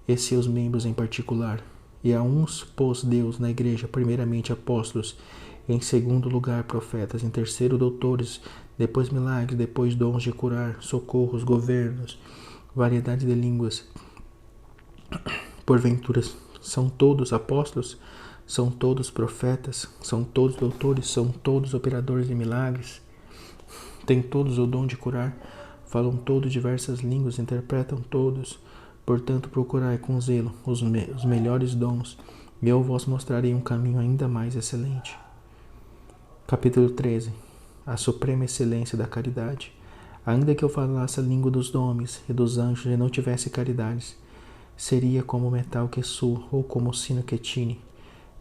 e seus membros em particular. E a uns pôs Deus na igreja, primeiramente apóstolos, em segundo lugar profetas, em terceiro doutores, depois milagres, depois dons de curar, socorros, governos, variedade de línguas. Porventura são todos apóstolos? São todos profetas? São todos doutores? São todos operadores de milagres? Têm todos o dom de curar? Falam todos diversas línguas? Interpretam todos? Portanto, procurai com zelo os melhores dons, e eu vos mostrarei um caminho ainda mais excelente. Capítulo 13. A suprema excelência da caridade. Ainda que eu falasse a língua dos homens e dos anjos e não tivesse caridade, seria como o metal que soa ou como o sino que tine.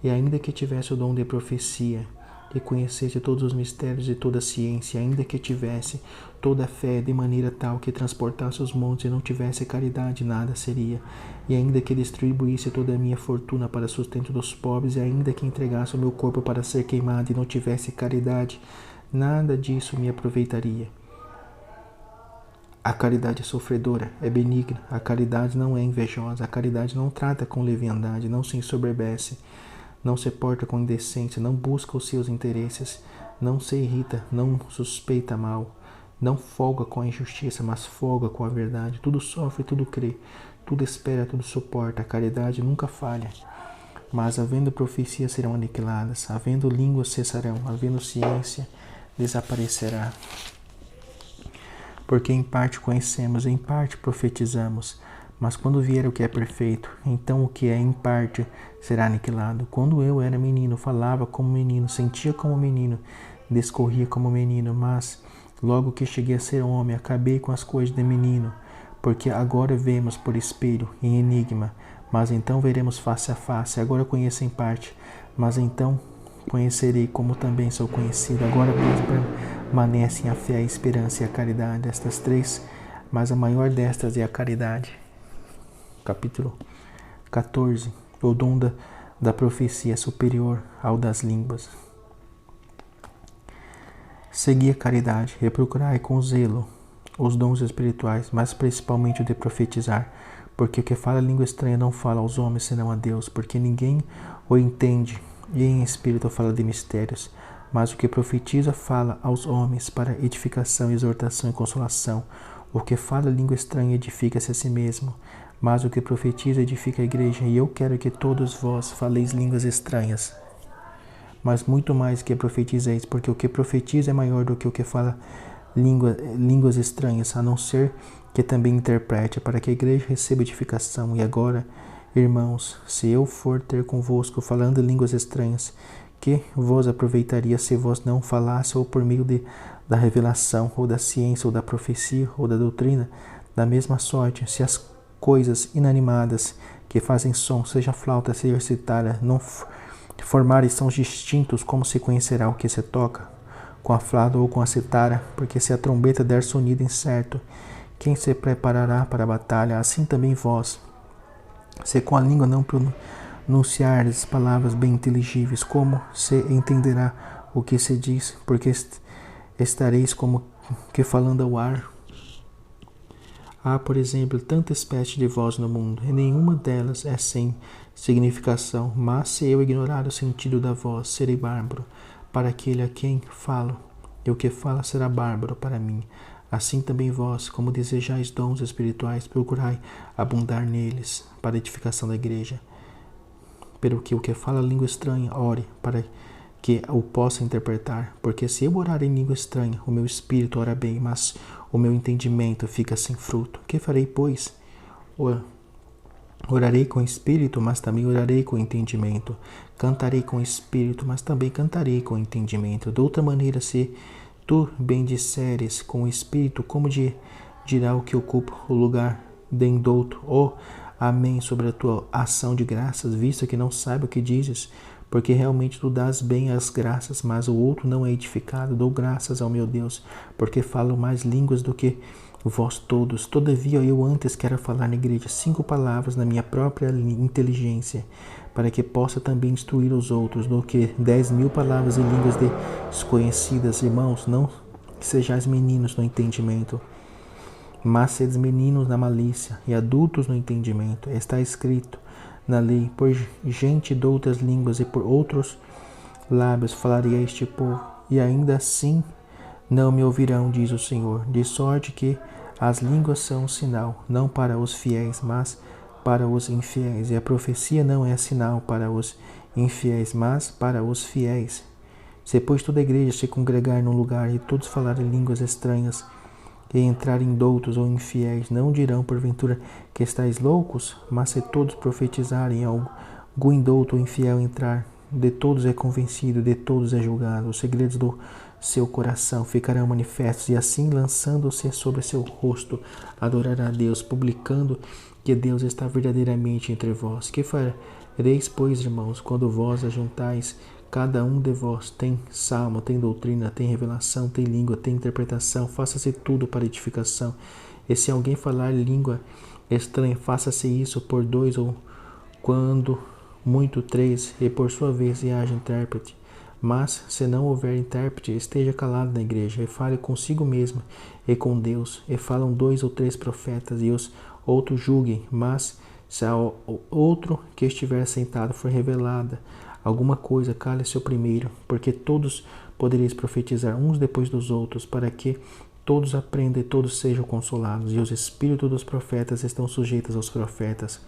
E ainda que tivesse o dom de profecia e conhecesse todos os mistérios e toda a ciência, ainda que tivesse toda a fé de maneira tal que transportasse os montes e não tivesse caridade, nada seria. E ainda que distribuísse toda a minha fortuna para sustento dos pobres, e ainda que entregasse o meu corpo para ser queimado e não tivesse caridade, nada disso me aproveitaria. A caridade é sofredora, é benigna, a caridade não é invejosa, a caridade não trata com leviandade, não se ensoberbece, não se porta com indecência, não busca os seus interesses, não se irrita, não suspeita mal, não folga com a injustiça, mas folga com a verdade. Tudo sofre, tudo crê, tudo espera, tudo suporta. A caridade nunca falha. Mas havendo profecias serão aniquiladas, havendo línguas cessarão, havendo ciência desaparecerá. Porque em parte conhecemos, em parte profetizamos. Mas quando vier o que é perfeito, então o que é em parte será aniquilado. Quando eu era menino, falava como menino, sentia como menino, discorria como menino, mas logo que cheguei a ser homem, acabei com as coisas de menino. Porque agora vemos por espelho, em enigma, mas então veremos face a face. Agora conheço em parte, mas então conhecerei como também sou conhecido. Agora, pois, permanecem a fé, a esperança e a caridade, estas três, mas a maior destas é a caridade. Capítulo 14. O dom da profecia é superior ao das línguas. Segui a caridade e procurai com zelo os dons espirituais, mas principalmente o de profetizar, porque o que fala língua estranha não fala aos homens senão a Deus, porque ninguém o entende, e em espírito fala de mistérios, mas o que profetiza fala aos homens para edificação, exortação e consolação. O que fala língua estranha edifica-se a si mesmo, mas o que profetiza edifica a igreja, e eu quero que todos vós faleis línguas estranhas, mas muito mais que profetizeis, porque o que profetiza é maior do que o que fala línguas estranhas, a não ser que também interprete, para que a igreja receba edificação. E agora, irmãos, se eu for ter convosco falando línguas estranhas, que vos aproveitaria se vós não falasse ou por meio da revelação, ou da ciência, ou da profecia, ou da doutrina? Da mesma sorte, se as coisas inanimadas que fazem som, seja flauta, seja citária, não formarem sons distintos, como se conhecerá o que se toca? Com a flauta ou com a citara? Porque se a trombeta der sonido incerto, quem se preparará para a batalha? Assim também vós, se com a língua não pronunciardes palavras bem inteligíveis, como se entenderá o que se diz? Porque estareis como que falando ao ar. Há, por exemplo, tanta espécie de voz no mundo, e nenhuma delas é sem significação. Mas se eu ignorar o sentido da voz, serei bárbaro para aquele a quem falo, e o que fala será bárbaro para mim. Assim também vós, como desejais dons espirituais, procurai abundar neles, para a edificação da igreja. Pelo que o que fala língua estranha, ore, para que o possa interpretar. Porque se eu orar em língua estranha, o meu espírito ora bem, mas o meu entendimento fica sem fruto. Que farei, pois? Orarei com espírito, mas também orarei com entendimento. Cantarei com espírito, mas também cantarei com entendimento. De outra maneira, se tu bendisseres com o espírito, como dirá o que ocupa o lugar dendouto? Oh, amém sobre a tua ação de graças, visto que não sabe o que dizes, porque realmente tu dás bem as graças, mas o outro não é edificado. Dou graças ao meu Deus, porque falo mais línguas do que vós todos. Todavia eu antes quero falar na igreja 5 palavras na minha própria inteligência, para que possa também instruir os outros, do que 10.000 palavras em línguas desconhecidas. Irmãos, não sejais meninos no entendimento, mas sedes meninos na malícia e adultos no entendimento. Está escrito na lei: por gente de outras línguas e por outros lábios falarei a este povo, e ainda assim não me ouvirão, diz o Senhor. De sorte que as línguas são um sinal, não para os fiéis, mas para os infiéis. E a profecia não é sinal para os infiéis, mas para os fiéis. Se, pois, toda a igreja se congregar num lugar e todos falarem línguas estranhas, e entrarem doutos ou infiéis, não dirão porventura que estáis loucos? Mas se todos profetizarem, algum indouto ou infiel entrar, de todos é convencido, de todos é julgado. Os segredos do seu coração ficarão manifestos, e assim, lançando-se sobre seu rosto, adorará a Deus, publicando que Deus está verdadeiramente entre vós. Que fareis, pois, irmãos, quando vós ajuntais? Cada um de vós tem salmo, tem doutrina, tem revelação, tem língua, tem interpretação. Faça-se tudo para edificação. E se alguém falar língua estranha, faça-se isso por 2, ou quando muito 3, e por sua vez haja intérprete. Mas se não houver intérprete, esteja calado na igreja, e fale consigo mesmo e com Deus. E falam 2 ou 3 profetas, e os outros julguem. Mas se ao outro que estiver sentado for revelada alguma coisa, cale-se o primeiro, porque todos podereis profetizar uns depois dos outros, para que todos aprendam e todos sejam consolados. E os espíritos dos profetas estão sujeitos aos profetas,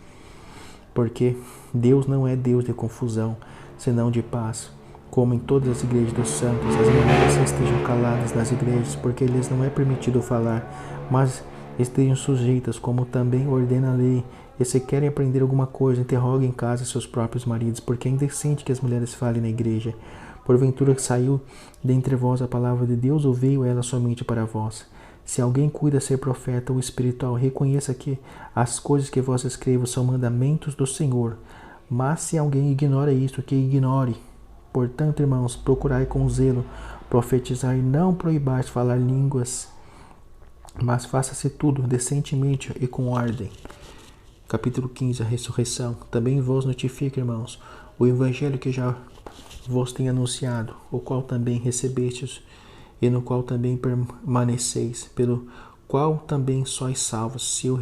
porque Deus não é Deus de confusão, senão de paz. Como em todas as igrejas dos santos, as mulheres estejam caladas nas igrejas, porque lhes não é permitido falar, mas estejam sujeitas, como também ordena a lei. E se querem aprender alguma coisa, interroguem em casa seus próprios maridos, porque é indecente que as mulheres falem na igreja. Porventura saiu dentre vós a palavra de Deus, ou veio ela somente para vós? Se alguém cuida ser profeta ou espiritual, reconheça que as coisas que vós escrevo são mandamentos do Senhor. Mas se alguém ignora isto, que ignore. Portanto, irmãos, procurai com zelo profetizar, e não proibais falar línguas, mas faça-se tudo decentemente e com ordem. Capítulo 15, a ressurreição. Também vos notifico, irmãos, o evangelho que já vos tenho anunciado, o qual também recebestes, e no qual também permaneceis, pelo qual também sois salvos, se o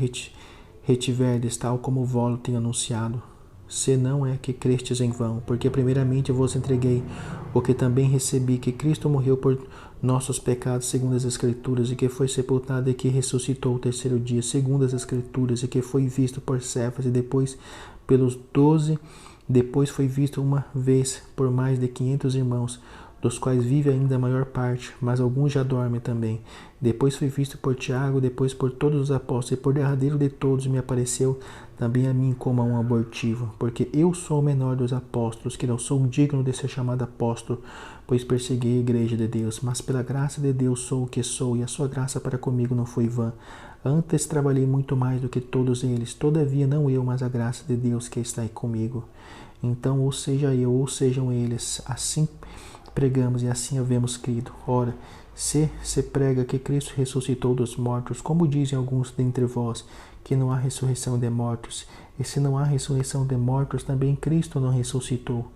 retiverdes, tal como vos tenho anunciado. Se não é que crestes em vão, porque primeiramente vos entreguei o que também recebi, que Cristo morreu por nossos pecados, segundo as Escrituras, e que foi sepultado e que ressuscitou o terceiro dia, segundo as Escrituras, e que foi visto por Cefas e depois pelos 12, depois foi visto uma vez por mais de 500 irmãos, dos quais vive ainda a maior parte, mas alguns já dormem também. Depois fui visto por Tiago, depois por todos os apóstolos, e por derradeiro de todos me apareceu também a mim como a um abortivo, porque eu sou o menor dos apóstolos, que não sou digno de ser chamado apóstolo, pois persegui a igreja de Deus, mas pela graça de Deus sou o que sou, e a sua graça para comigo não foi vã. Antes trabalhei muito mais do que todos eles, todavia não eu, mas a graça de Deus que está aí comigo. Então, ou seja eu, ou sejam eles, assim pregamos e assim havemos crido. Ora, se prega que Cristo ressuscitou dos mortos, como dizem alguns dentre vós, que não há ressurreição de mortos, e se não há ressurreição de mortos, também Cristo não ressuscitou.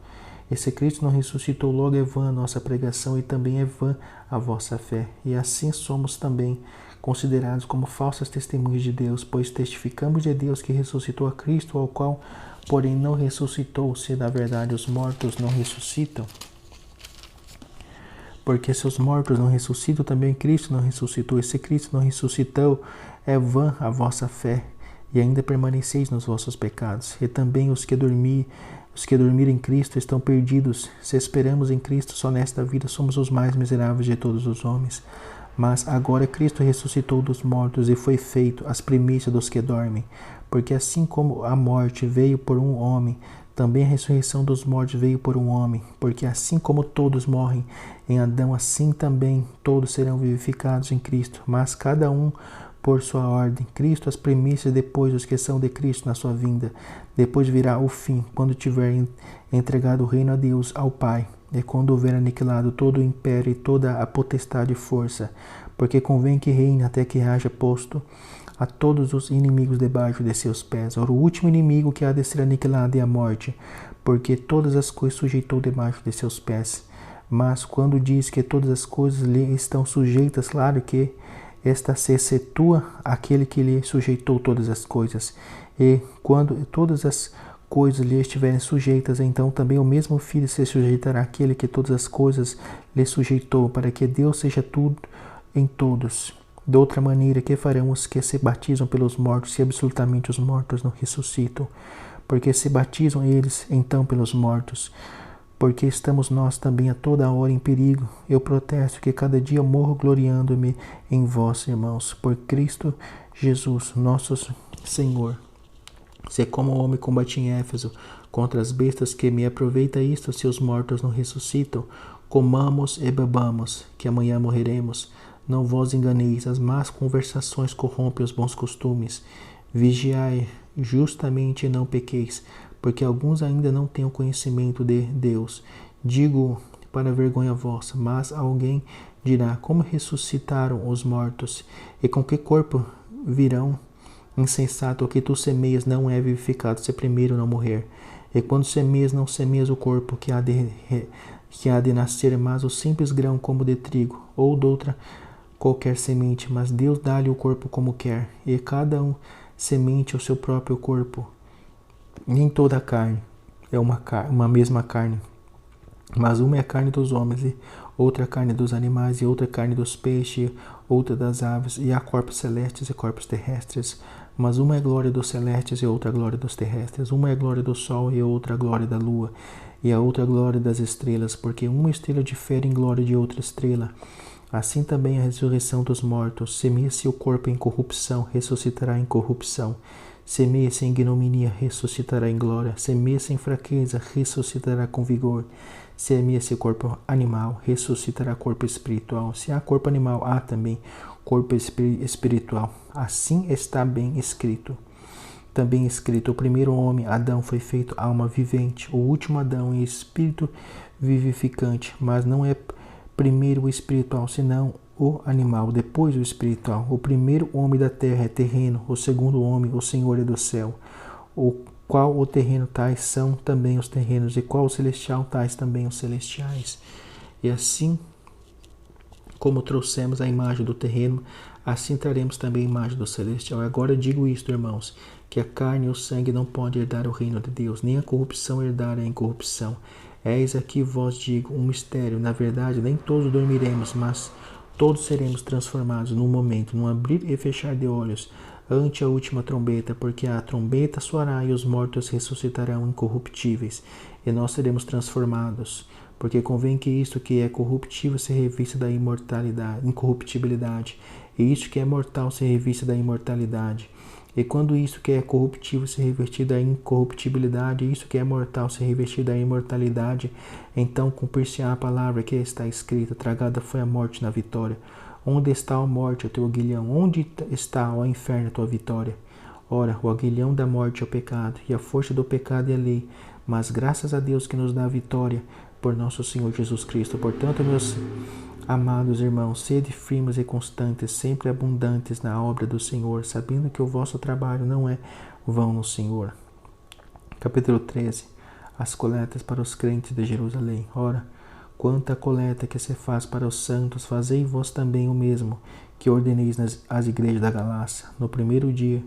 E se Cristo não ressuscitou, logo é vã a nossa pregação e também é vã a vossa fé. E assim somos também considerados como falsas testemunhas de Deus, pois testificamos de Deus que ressuscitou a Cristo, ao qual, porém, não ressuscitou, se na verdade os mortos não ressuscitam. Porque se os mortos não ressuscitam, também Cristo não ressuscitou. E se Cristo não ressuscitou, é vã a vossa fé, e ainda permaneceis nos vossos pecados. E também os que dormirem em Cristo estão perdidos. Se esperamos em Cristo só nesta vida, somos os mais miseráveis de todos os homens. Mas agora Cristo ressuscitou dos mortos e foi feito as primícias dos que dormem. Porque assim como a morte veio por um homem, também a ressurreição dos mortos veio por um homem. Porque assim como todos morrem em Adão, assim também todos serão vivificados em Cristo. Mas cada um por sua ordem. Cristo as primícias, depois os que são de Cristo na sua vinda. Depois virá o fim, quando tiver entregado o reino a Deus, ao Pai. E quando houver aniquilado todo o império e toda a potestade e força, porque convém que reine até que haja posto a todos os inimigos debaixo de seus pés. Ora, o último inimigo que há de ser aniquilado é a morte, porque todas as coisas sujeitou debaixo de seus pés. Mas quando diz que todas as coisas lhe estão sujeitas, claro que esta se excetua aquele que lhe sujeitou todas as coisas. E quando todas as coisas lhe estiverem sujeitas, então também o mesmo Filho se sujeitará àquele que todas as coisas lhe sujeitou, para que Deus seja tudo em todos. De outra maneira, que farão os que se batizam pelos mortos, se absolutamente os mortos não ressuscitam? Porque se batizam eles, então, pelos mortos? Porque estamos nós também a toda hora em perigo. Eu protesto que cada dia morro gloriando-me em vós, irmãos, por Cristo Jesus, nosso Senhor. Se como o homem combate em Éfeso contra as bestas, que me aproveita isto se os mortos não ressuscitam? Comamos e bebamos, que amanhã morreremos. Não vos enganeis, as más conversações corrompem os bons costumes. Vigiai justamente e não pequeis, porque alguns ainda não têm o conhecimento de Deus. Digo para vergonha vossa, mas alguém dirá: como ressuscitaram os mortos? E com que corpo virão? Insensato, o que tu semeias não é vivificado se primeiro não morrer. E quando semeias, não semeias o corpo que há de nascer, mas o simples grão como de trigo, ou de outra qualquer semente, mas Deus dá-lhe o corpo como quer, e cada um semente o seu próprio corpo. Nem toda a carne é uma mesma carne, mas uma é a carne dos homens, e outra a carne dos animais, e outra a carne dos peixes, outra das aves, e há corpos celestes e corpos terrestres. Mas uma é a glória dos celestes e outra a glória dos terrestres. Uma é a glória do sol e outra a glória da lua, e a outra a glória das estrelas, porque uma estrela difere em glória de outra estrela. Assim também a ressurreição dos mortos. Semeia-se o corpo em corrupção, ressuscitará em corrupção. Semeia-se em ignominia, ressuscitará em glória. Semeia-se em fraqueza, ressuscitará com vigor. Semeia-se corpo animal, ressuscitará corpo espiritual. Se há corpo animal, há também corpo espiritual. Assim está bem escrito. Também escrito: o primeiro homem, Adão, foi feito alma vivente. O último Adão é espírito vivificante. Mas não é primeiro o espiritual, senão o animal, depois o espiritual. O primeiro homem da terra é terreno, o segundo homem, o Senhor é do céu. O qual o terreno tais são também os terrenos, e qual o celestial tais também os celestiais. E assim como trouxemos a imagem do terreno, assim traremos também a imagem do celestial. Agora digo isto, irmãos, que a carne e o sangue não podem herdar o reino de Deus, nem a corrupção herdar a incorrupção. Eis aqui vos digo um mistério. Na verdade, nem todos dormiremos, mas todos seremos transformados num momento, num abrir e fechar de olhos, ante a última trombeta, porque a trombeta soará e os mortos ressuscitarão incorruptíveis, e nós seremos transformados. Porque convém que isto que é corruptível se revista da imortalidade, incorruptibilidade, e isto que é mortal se revista da imortalidade. E quando isso que é corruptível se revestir da incorruptibilidade, e isso que é mortal se revestir da imortalidade, então cumprir-se-á a palavra que está escrita: tragada foi a morte na vitória. Onde está a morte, o teu aguilhão? Onde está, ó inferno, a tua vitória? Ora, o aguilhão da morte é o pecado, e a força do pecado é a lei. Mas graças a Deus que nos dá a vitória por nosso Senhor Jesus Cristo. Portanto, meus amados irmãos, sede firmes e constantes, sempre abundantes na obra do Senhor, sabendo que o vosso trabalho não é vão no Senhor. Capítulo 13. As coletas para os crentes de Jerusalém. Ora, quanto à coleta que se faz para os santos, fazei vós também o mesmo, que ordeneis nas igrejas da Galácia. No primeiro dia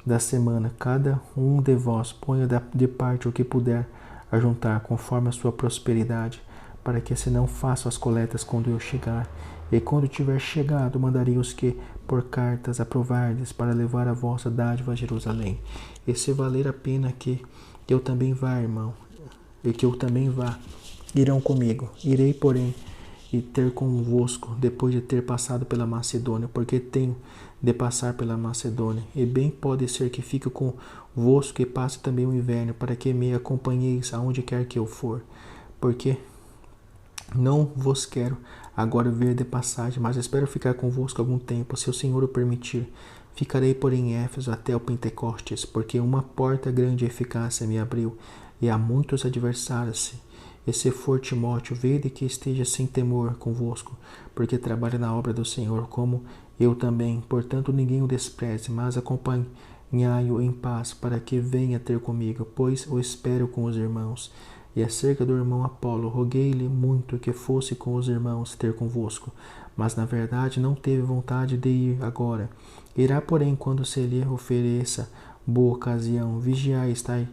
da semana, cada um de vós ponha de parte o que puder ajuntar, conforme a sua prosperidade, para que se não façam as coletas quando eu chegar. E quando tiver chegado, mandarei os que por cartas aprovardes para levar a vossa dádiva a Jerusalém. E se valer a pena que eu também vá, irmão, e que eu também vá, irão comigo. Irei, porém, e ter convosco, depois de ter passado pela Macedônia, porque tenho de passar pela Macedônia. E bem pode ser que fique convosco e passe também o inverno, para que me acompanheis aonde quer que eu for. Porque não vos quero agora ver de passagem, mas espero ficar convosco algum tempo, se o Senhor o permitir. Ficarei, porém, em Éfeso até o Pentecostes, porque uma porta grande e eficaz me abriu, e há muitos adversários. E se for Timóteo, vede que esteja sem temor convosco, porque trabalha na obra do Senhor, como eu também. Portanto, ninguém o despreze, mas acompanhai-o em paz, para que venha ter comigo, pois o espero com os irmãos. E acerca do irmão Apolo, roguei-lhe muito que fosse com os irmãos ter convosco, mas na verdade não teve vontade de ir agora. Irá, porém, quando se lhe ofereça boa ocasião. Vigiai, estai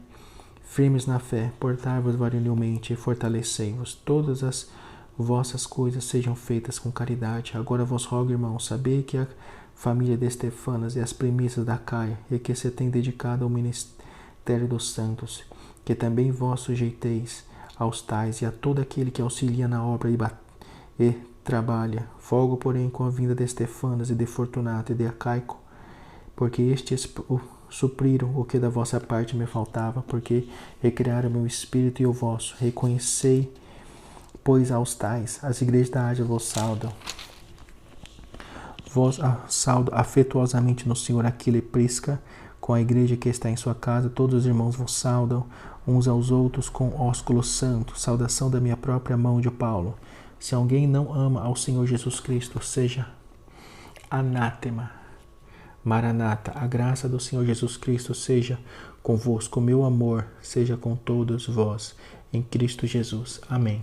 firmes na fé, portai-vos varonilmente e fortalecei-vos. Todas as vossas coisas sejam feitas com caridade. Agora vos rogo, irmãos, sabei que a família de Estefanas e as primícias da Caia, e que se tem dedicado ao ministério dos santos, que também vós sujeiteis aos tais e a todo aquele que auxilia na obra e trabalha. Folgo, porém, com a vinda de Estefanas e de Fortunato e de Acaico, porque estes supriram o que da vossa parte me faltava, porque recriaram meu espírito e o vosso. Reconhecei, pois, aos tais. As igrejas da Ásia vos saudam. Vós saudo afetuosamente no Senhor Aquila e Prisca, com a igreja que está em sua casa. Todos os irmãos vos saudam, uns aos outros, com ósculo santo. Saudação da minha própria mão de Paulo. Se alguém não ama ao Senhor Jesus Cristo, seja anátema. Maranata, a graça do Senhor Jesus Cristo seja convosco. O meu amor seja com todos vós, em Cristo Jesus. Amém.